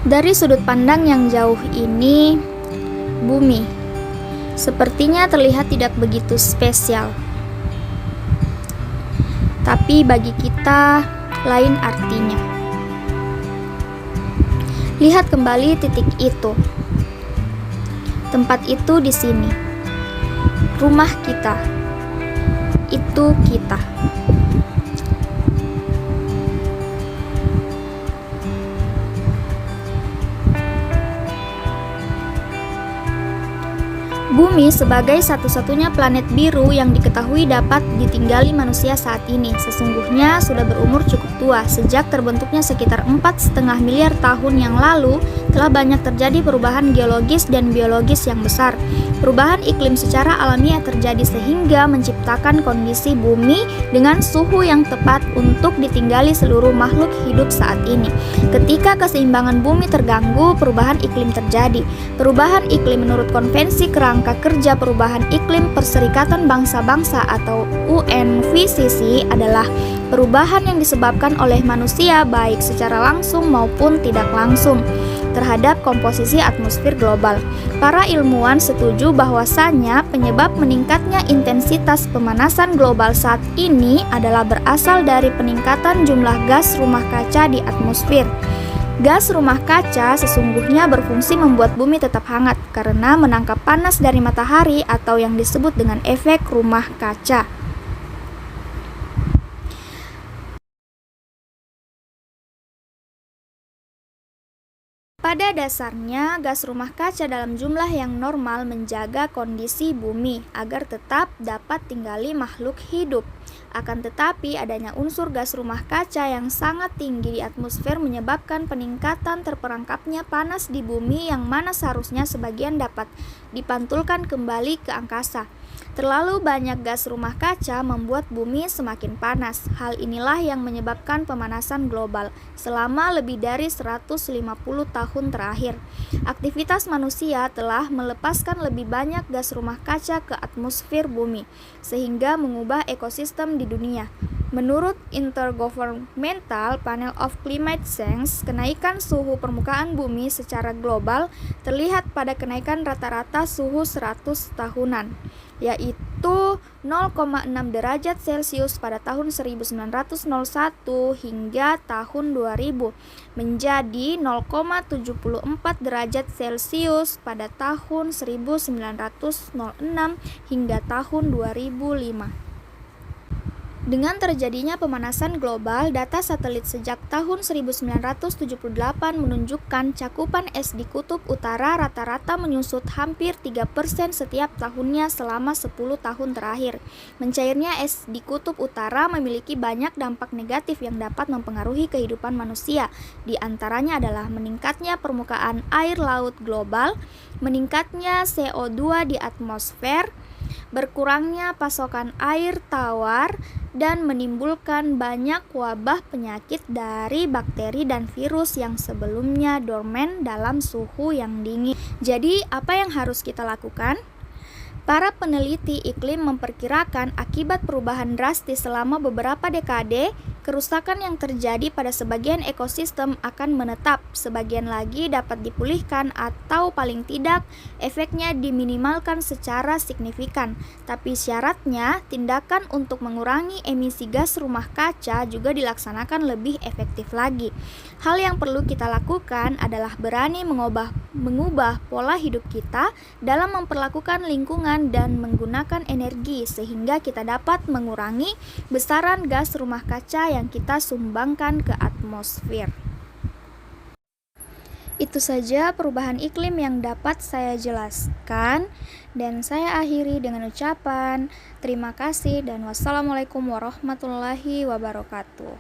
Dari sudut pandang yang jauh ini, bumi sepertinya terlihat tidak begitu spesial. Tapi bagi kita, lain artinya. Lihat kembali titik itu. Tempat itu di sini. Rumah kita. Itu kita. Bumi sebagai satu-satunya planet biru yang diketahui dapat ditinggali manusia saat ini sesungguhnya sudah berumur cukup tua. Sejak terbentuknya sekitar 4,5 miliar tahun yang lalu, telah banyak terjadi perubahan geologis dan biologis yang besar. Perubahan iklim secara alamiah terjadi sehingga menciptakan kondisi bumi dengan suhu yang tepat untuk ditinggali seluruh makhluk hidup saat ini. Ketika keseimbangan bumi terganggu, perubahan iklim terjadi. Perubahan iklim menurut konvensi kerangka kerja perubahan iklim Perserikatan Bangsa-Bangsa atau UNFCCC adalah perubahan yang disebabkan oleh manusia baik secara langsung maupun tidak langsung terhadap komposisi atmosfer global. Para ilmuwan setuju bahwasannya penyebab meningkatnya intensitas pemanasan global saat ini adalah berasal dari peningkatan jumlah gas rumah kaca di atmosfer. Gas rumah kaca sesungguhnya berfungsi membuat bumi tetap hangat karena menangkap panas dari matahari atau yang disebut dengan efek rumah kaca. Pada dasarnya, gas rumah kaca dalam jumlah yang normal menjaga kondisi bumi agar tetap dapat tinggali makhluk hidup. Akan tetapi, adanya unsur gas rumah kaca yang sangat tinggi di atmosfer menyebabkan peningkatan terperangkapnya panas di bumi yang mana seharusnya sebagian dapat dipantulkan kembali ke angkasa. Terlalu banyak gas rumah kaca membuat bumi semakin panas. Hal inilah yang menyebabkan pemanasan global selama lebih dari 150 tahun terakhir. Aktivitas manusia telah melepaskan lebih banyak gas rumah kaca ke atmosfer bumi, sehingga mengubah ekosistem di dunia. Menurut Intergovernmental Panel of Climate Change, kenaikan suhu permukaan bumi secara global terlihat pada kenaikan rata-rata suhu 100 tahunan, yaitu 0,6 derajat Celcius pada tahun 1901 hingga tahun 2000, menjadi 0,74 derajat Celcius pada tahun 1906 hingga tahun 2005. Dengan terjadinya pemanasan global, data satelit sejak tahun 1978 menunjukkan cakupan es di kutub utara rata-rata menyusut hampir 3% setiap tahunnya selama 10 tahun terakhir. Mencairnya es di kutub utara memiliki banyak dampak negatif yang dapat mempengaruhi kehidupan manusia. Di antaranya adalah meningkatnya permukaan air laut global, meningkatnya CO2 di atmosfer, berkurangnya pasokan air tawar, dan menimbulkan banyak wabah penyakit dari bakteri dan virus yang sebelumnya dorman dalam suhu yang dingin. Jadi, apa yang harus kita lakukan? Para peneliti iklim memperkirakan akibat perubahan drastis selama beberapa dekade, kerusakan yang terjadi pada sebagian ekosistem akan menetap, sebagian lagi dapat dipulihkan atau paling tidak efeknya diminimalkan secara signifikan. Tapi syaratnya, tindakan untuk mengurangi emisi gas rumah kaca juga dilaksanakan lebih efektif lagi. Hal yang perlu kita lakukan adalah berani mengubah pola hidup kita dalam memperlakukan lingkungan dan menggunakan energi sehingga kita dapat mengurangi besaran gas rumah kaca yang kita sumbangkan ke atmosfer. Itu saja perubahan iklim yang dapat saya jelaskan dan saya akhiri dengan ucapan terima kasih dan wassalamualaikum warahmatullahi wabarakatuh.